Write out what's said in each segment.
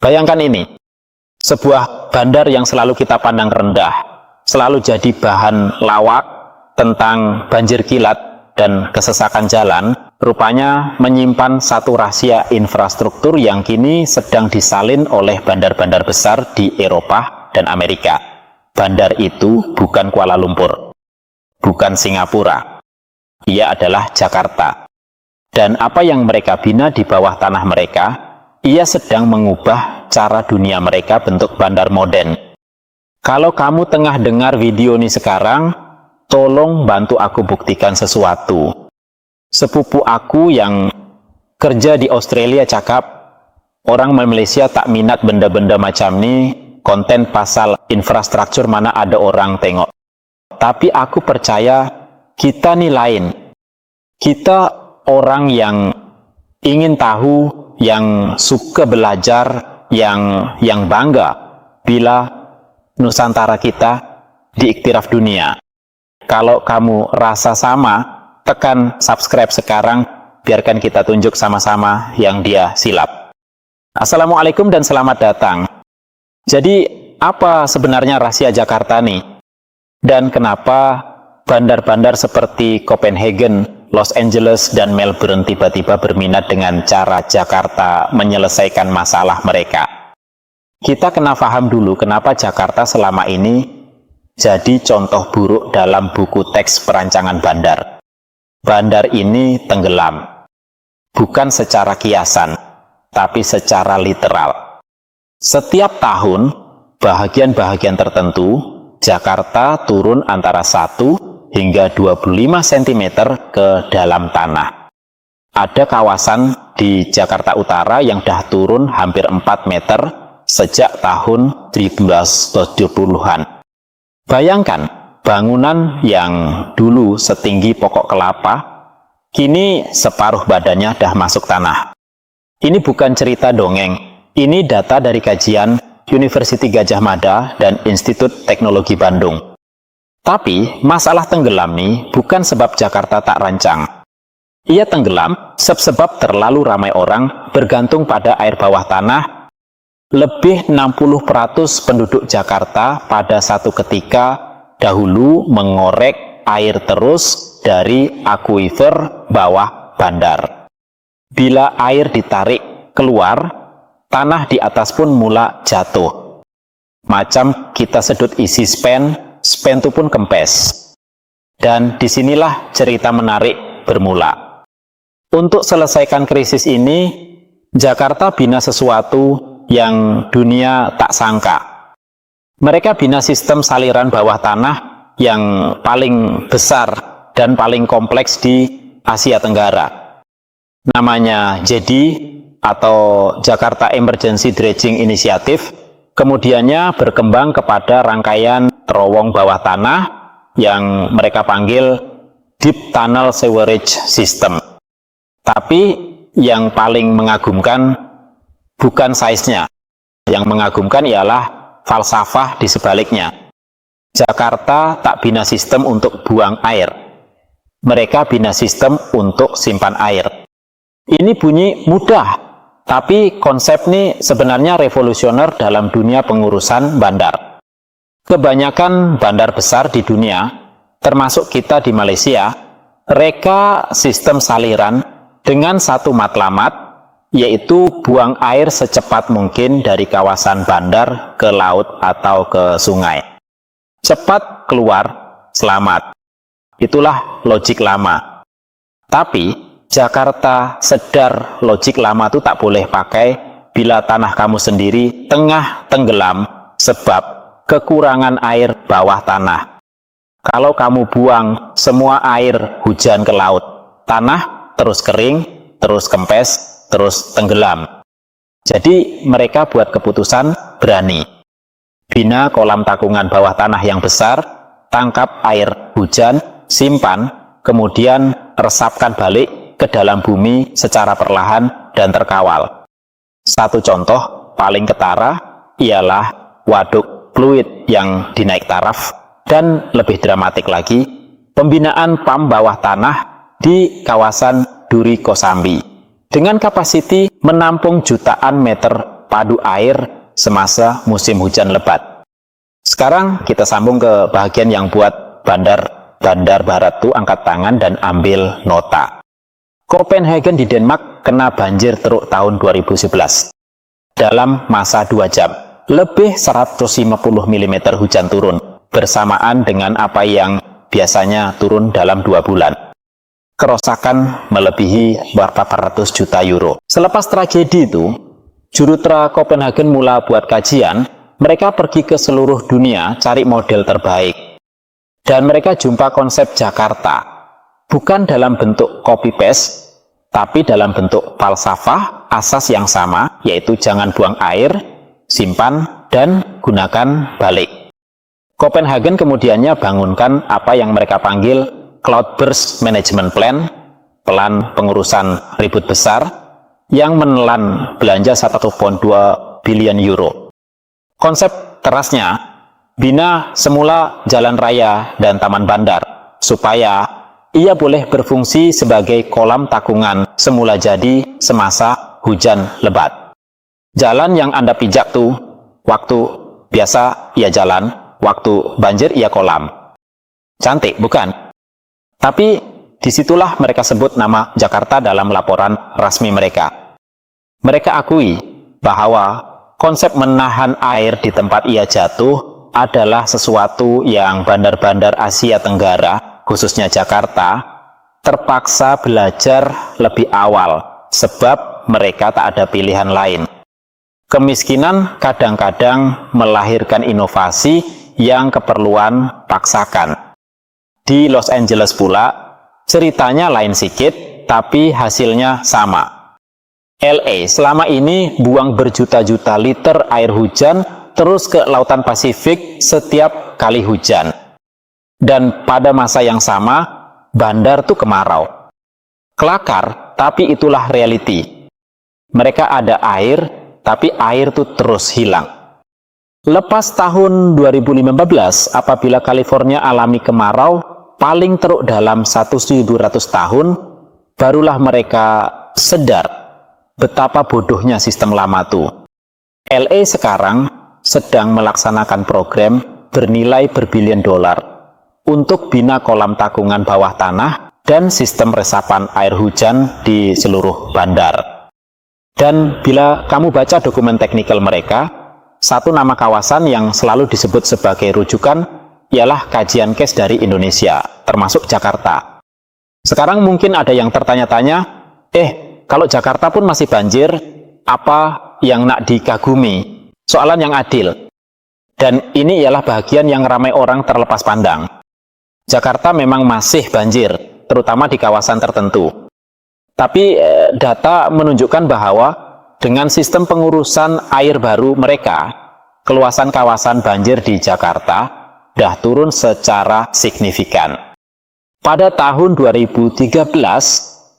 Bayangkan ini, sebuah bandar yang selalu kita pandang rendah, selalu jadi bahan lawak tentang banjir kilat dan kesesakan jalan, rupanya menyimpan satu rahasia infrastruktur yang kini sedang disalin oleh bandar-bandar besar di Eropa dan Amerika. Bandar itu bukan Kuala Lumpur, bukan Singapura, ia adalah Jakarta. Dan apa yang mereka bina di bawah tanah mereka, ia sedang mengubah cara dunia mereka bentuk bandar modern. Kalau kamu tengah dengar video ini sekarang, tolong bantu aku buktikan sesuatu. Sepupu aku yang kerja di Australia cakap, orang Malaysia tak minat benda-benda macam ini, konten pasal infrastruktur mana ada orang tengok. Tapi aku percaya kita nih lain. Kita orang yang ingin tahu, yang suka belajar, yang bangga bila Nusantara kita diiktiraf dunia. Kalau kamu rasa sama, tekan subscribe sekarang, biarkan kita tunjuk sama-sama yang dia silap. Assalamualaikum dan selamat datang. Jadi, apa sebenarnya rahasia Jakarta nih? Dan kenapa bandar-bandar seperti Copenhagen, Los Angeles, dan Melbourne tiba-tiba berminat dengan cara Jakarta menyelesaikan masalah mereka? Kita kena paham dulu kenapa Jakarta selama ini jadi contoh buruk dalam buku teks perancangan bandar. Bandar ini tenggelam, bukan secara kiasan, tapi secara literal. Setiap tahun, bahagian-bahagian tertentu, Jakarta turun antara 1 hingga 25 cm ke dalam tanah. Ada kawasan di Jakarta Utara yang dah turun hampir 4 meter sejak tahun 1970-an. Bayangkan, bangunan yang dulu setinggi pokok kelapa, kini separuh badannya dah masuk tanah. Ini bukan cerita dongeng, ini data dari kajian University Gadjah Mada dan Institut Teknologi Bandung. Tapi, masalah tenggelam nih bukan sebab Jakarta tak rancang. Ia tenggelam sebab terlalu ramai orang bergantung pada air bawah tanah. Lebih 60% penduduk Jakarta pada satu ketika dahulu mengorek air terus dari akuifer bawah bandar. Bila air ditarik keluar, tanah di atas pun mula jatuh. Macam kita sedut isi spen itu pun kempes. Dan disinilah cerita menarik bermula. Untuk selesaikan krisis ini, Jakarta bina sesuatu yang dunia tak sangka. Mereka bina sistem saliran bawah tanah yang paling besar dan paling kompleks di Asia Tenggara. Namanya JEDI atau Jakarta Emergency Dredging Initiative. Kemudiannya berkembang kepada rangkaian terowong bawah tanah yang mereka panggil Deep Tunnel Sewerage System. Tapi yang paling mengagumkan bukan size-nya. Yang mengagumkan ialah falsafah di sebaliknya. Jakarta tak bina sistem untuk buang air. Mereka bina sistem untuk simpan air. Ini bunyi mudah. Tapi konsep ini sebenarnya revolusioner dalam dunia pengurusan bandar. Kebanyakan bandar besar di dunia, termasuk kita di Malaysia, reka sistem saliran dengan satu matlamat, yaitu buang air secepat mungkin dari kawasan bandar ke laut atau ke sungai. Cepat keluar, selamat. Itulah logik lama. Tapi Jakarta sedar logik lama itu tak boleh pakai bila tanah kamu sendiri tengah tenggelam sebab kekurangan air bawah tanah. Kalau kamu buang semua air hujan ke laut, tanah terus kering, terus kempes, terus tenggelam. Jadi mereka buat keputusan berani. Bina kolam takungan bawah tanah yang besar, tangkap air hujan, simpan, kemudian resapkan balik ke dalam bumi secara perlahan dan terkawal. Satu contoh paling ketara ialah waduk fluid yang dinaik taraf, dan lebih dramatik lagi, pembinaan PAM bawah tanah di kawasan Duri Kosambi dengan kapasiti menampung jutaan meter padu air semasa musim hujan lebat. Sekarang kita sambung ke bagian yang buat bandar barat tuh angkat tangan dan ambil nota. Copenhagen di Denmark kena banjir teruk tahun 2011. Dalam masa 2 jam, lebih 150 mm hujan turun, bersamaan dengan apa yang biasanya turun dalam 2 bulan. Kerusakan melebihi berapa ratus juta euro. Selepas tragedi itu, Jurutra Copenhagen mulai buat kajian. Mereka pergi ke seluruh dunia cari model terbaik. Dan mereka jumpa konsep Jakarta. Bukan dalam bentuk copy-paste, tapi dalam bentuk falsafah asas yang sama, yaitu jangan buang air, simpan, dan gunakan balik. Copenhagen kemudiannya bangunkan apa yang mereka panggil Cloudburst Management Plan, pelan pengurusan ribut besar, yang menelan belanja 1,2 bilion euro. Konsep terasnya, bina semula jalan raya dan taman bandar, supaya ia boleh berfungsi sebagai kolam takungan semula jadi semasa hujan lebat. Jalan yang Anda pijak tuh, waktu biasa ia jalan, waktu banjir ia kolam. Cantik, bukan? Tapi disitulah mereka sebut nama Jakarta dalam laporan resmi mereka. Mereka akui bahwa konsep menahan air di tempat ia jatuh adalah sesuatu yang bandar-bandar Asia Tenggara, khususnya Jakarta, terpaksa belajar lebih awal sebab mereka tak ada pilihan lain. Kemiskinan kadang-kadang melahirkan inovasi yang keperluan paksakan. Di Los Angeles pula, ceritanya lain sedikit, tapi hasilnya sama. LA selama ini buang berjuta-juta liter air hujan terus ke Lautan Pasifik setiap kali hujan. Dan pada masa yang sama, bandar tuh kemarau. Kelakar, tapi itulah reality. Mereka ada air, tapi air tuh terus hilang. Lepas tahun 2015, apabila California alami kemarau, paling teruk dalam 1.700 tahun, barulah mereka sadar betapa bodohnya sistem lama tuh. LA sekarang sedang melaksanakan program bernilai berbilion dolar untuk bina kolam takungan bawah tanah dan sistem resapan air hujan di seluruh bandar. Dan bila kamu baca dokumen teknikal mereka, satu nama kawasan yang selalu disebut sebagai rujukan ialah kajian case dari Indonesia, termasuk Jakarta. Sekarang mungkin ada yang tertanya-tanya, kalau Jakarta pun masih banjir, apa yang nak dikagumi? Soalan yang adil. Dan ini ialah bagian yang ramai orang terlepas pandang. Jakarta memang masih banjir, terutama di kawasan tertentu. Tapi data menunjukkan bahwa dengan sistem pengurusan air baru mereka, keluasan kawasan banjir di Jakarta dah turun secara signifikan. Pada tahun 2013,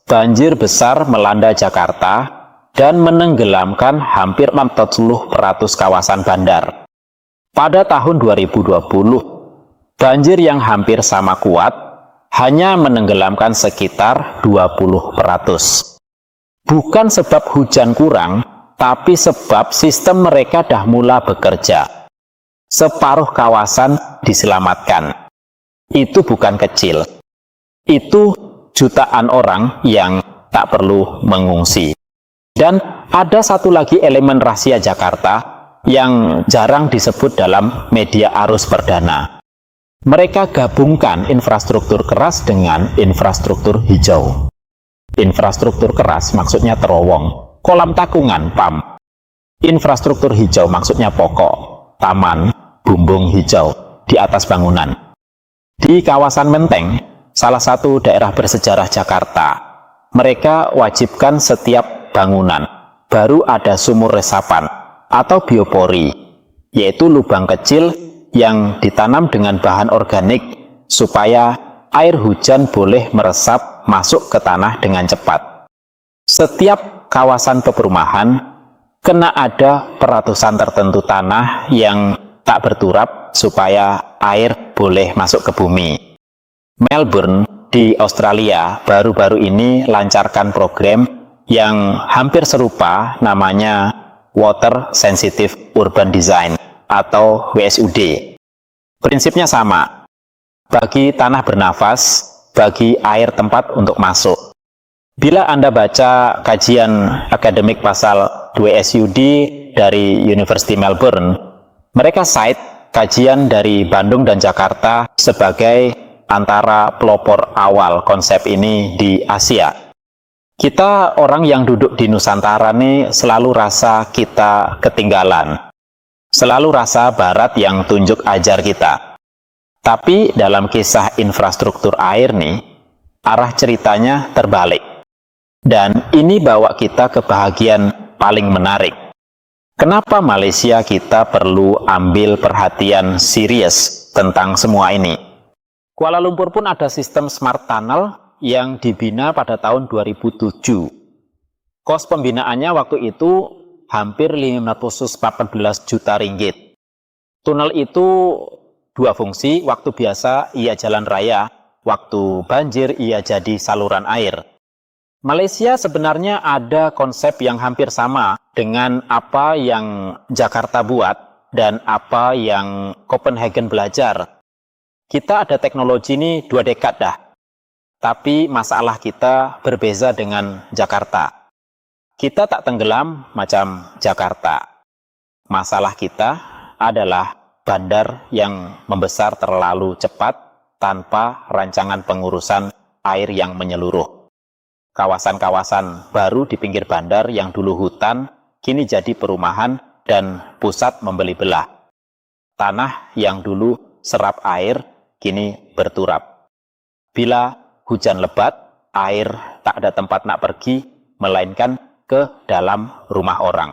banjir besar melanda Jakarta dan menenggelamkan hampir 40% kawasan bandar. Pada tahun 2020, banjir yang hampir sama kuat hanya menenggelamkan sekitar 20%. Bukan sebab hujan kurang, tapi sebab sistem mereka dah mulai bekerja. Separuh kawasan diselamatkan. Itu bukan kecil. Itu jutaan orang yang tak perlu mengungsi. Dan ada satu lagi elemen rahasia Jakarta yang jarang disebut dalam media arus perdana. Mereka gabungkan infrastruktur keras dengan infrastruktur hijau. Infrastruktur keras maksudnya terowong, kolam takungan, PAM. Infrastruktur hijau maksudnya pokok, taman, bumbung hijau di atas bangunan. Di kawasan Menteng, salah satu daerah bersejarah Jakarta, mereka wajibkan setiap bangunan baru ada sumur resapan atau biopori, yaitu lubang kecil yang ditanam dengan bahan organik supaya air hujan boleh meresap masuk ke tanah dengan cepat. Setiap kawasan perumahan kena ada peratusan tertentu tanah yang tak berturap supaya air boleh masuk ke bumi. Melbourne di Australia baru-baru ini lancarkan program yang hampir serupa, namanya Water Sensitive Urban Design atau WSUD. Prinsipnya sama, bagi tanah bernafas, bagi air tempat untuk masuk. Bila Anda baca kajian akademik pasal WSUD dari University Melbourne, mereka cite kajian dari Bandung dan Jakarta sebagai antara pelopor awal konsep ini di Asia. Kita orang yang duduk di Nusantara nih selalu rasa kita ketinggalan. Selalu rasa Barat yang tunjuk ajar kita. Tapi dalam kisah infrastruktur air nih, arah ceritanya terbalik. Dan ini bawa kita ke bahagian paling menarik. Kenapa Malaysia kita perlu ambil perhatian serius tentang semua ini? Kuala Lumpur pun ada sistem smart tunnel yang dibina pada tahun 2007. Kos pembinaannya waktu itu hampir 514 juta ringgit. Tunnel itu dua fungsi, waktu biasa ia jalan raya, waktu banjir ia jadi saluran air. Malaysia sebenarnya ada konsep yang hampir sama dengan apa yang Jakarta buat dan apa yang Copenhagen belajar. Kita ada teknologi ini 2 dekad dah, tapi masalah kita berbeza dengan Jakarta. Kita tak tenggelam macam Jakarta. Masalah kita adalah bandar yang membesar terlalu cepat tanpa rancangan pengurusan air yang menyeluruh. Kawasan-kawasan baru di pinggir bandar yang dulu hutan, kini jadi perumahan dan pusat membeli belah. Tanah yang dulu serap air, kini berturap. Bila hujan lebat, air tak ada tempat nak pergi, melainkan ke dalam rumah orang.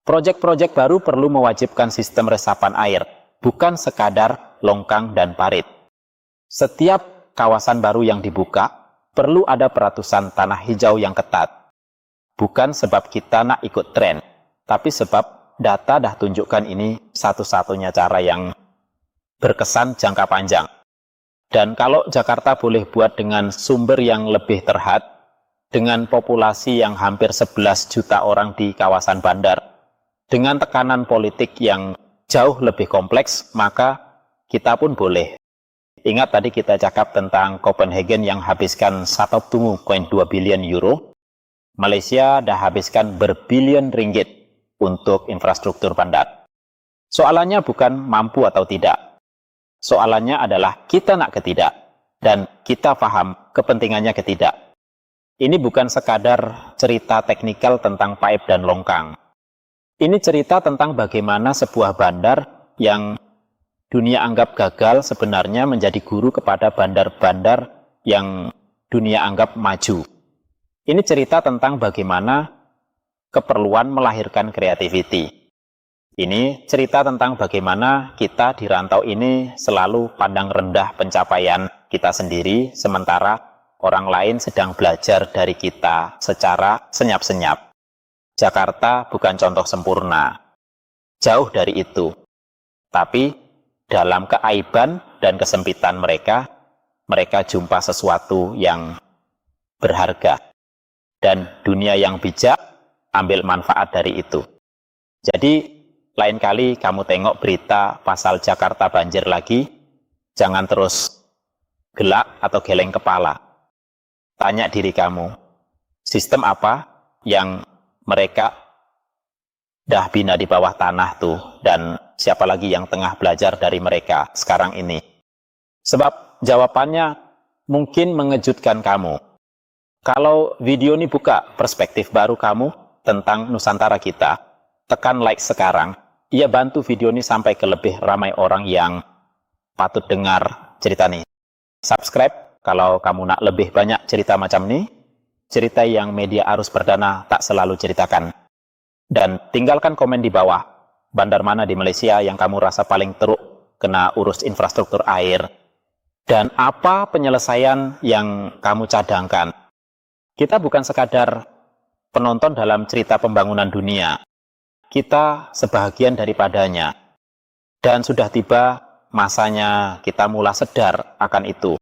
Proyek-proyek baru perlu mewajibkan sistem resapan air, bukan sekadar longkang dan parit. Setiap kawasan baru yang dibuka, perlu ada peratusan tanah hijau yang ketat. Bukan sebab kita nak ikut tren, tapi sebab data dah tunjukkan ini satu-satunya cara yang berkesan jangka panjang. Dan kalau Jakarta boleh buat dengan sumber yang lebih terhad, dengan populasi yang hampir 11 juta orang di kawasan bandar, dengan tekanan politik yang jauh lebih kompleks, maka kita pun boleh. Ingat tadi kita cakap tentang Copenhagen yang habiskan 1,2 bilion euro. Malaysia dah habiskan berbilion ringgit untuk infrastruktur bandar. Soalannya bukan mampu atau tidak. Soalannya adalah kita nak ke tidak. Dan kita paham kepentingannya ke tidak. Ini bukan sekadar cerita teknikal tentang pipe dan longkang. Ini cerita tentang bagaimana sebuah bandar yang dunia anggap gagal sebenarnya menjadi guru kepada bandar-bandar yang dunia anggap maju. Ini cerita tentang bagaimana keperluan melahirkan creativity. Ini cerita tentang bagaimana kita di rantau ini selalu pandang rendah pencapaian kita sendiri, sementara orang lain sedang belajar dari kita secara senyap-senyap. Jakarta bukan contoh sempurna. Jauh dari itu. Tapi dalam keaiban dan kesempitan mereka, mereka jumpa sesuatu yang berharga. Dan dunia yang bijak ambil manfaat dari itu. Jadi, lain kali kamu tengok berita pasal Jakarta banjir lagi, jangan terus gelak atau geleng kepala. Tanya diri kamu, sistem apa yang mereka dah bina di bawah tanah tuh, dan siapa lagi yang tengah belajar dari mereka sekarang ini? Sebab jawabannya mungkin mengejutkan kamu. Kalau video ini buka perspektif baru kamu tentang Nusantara kita, tekan like sekarang. Ia bantu video ini sampai ke lebih ramai orang yang patut dengar cerita ini. Subscribe kalau kamu nak lebih banyak cerita macam ini. Cerita yang media arus perdana tak selalu ceritakan. Dan tinggalkan komen di bawah, bandar mana di Malaysia yang kamu rasa paling teruk kena urus infrastruktur air. Dan apa penyelesaian yang kamu cadangkan. Kita bukan sekadar penonton dalam cerita pembangunan dunia. Kita sebahagian daripadanya. Dan sudah tiba masanya kita mulai sadar akan itu.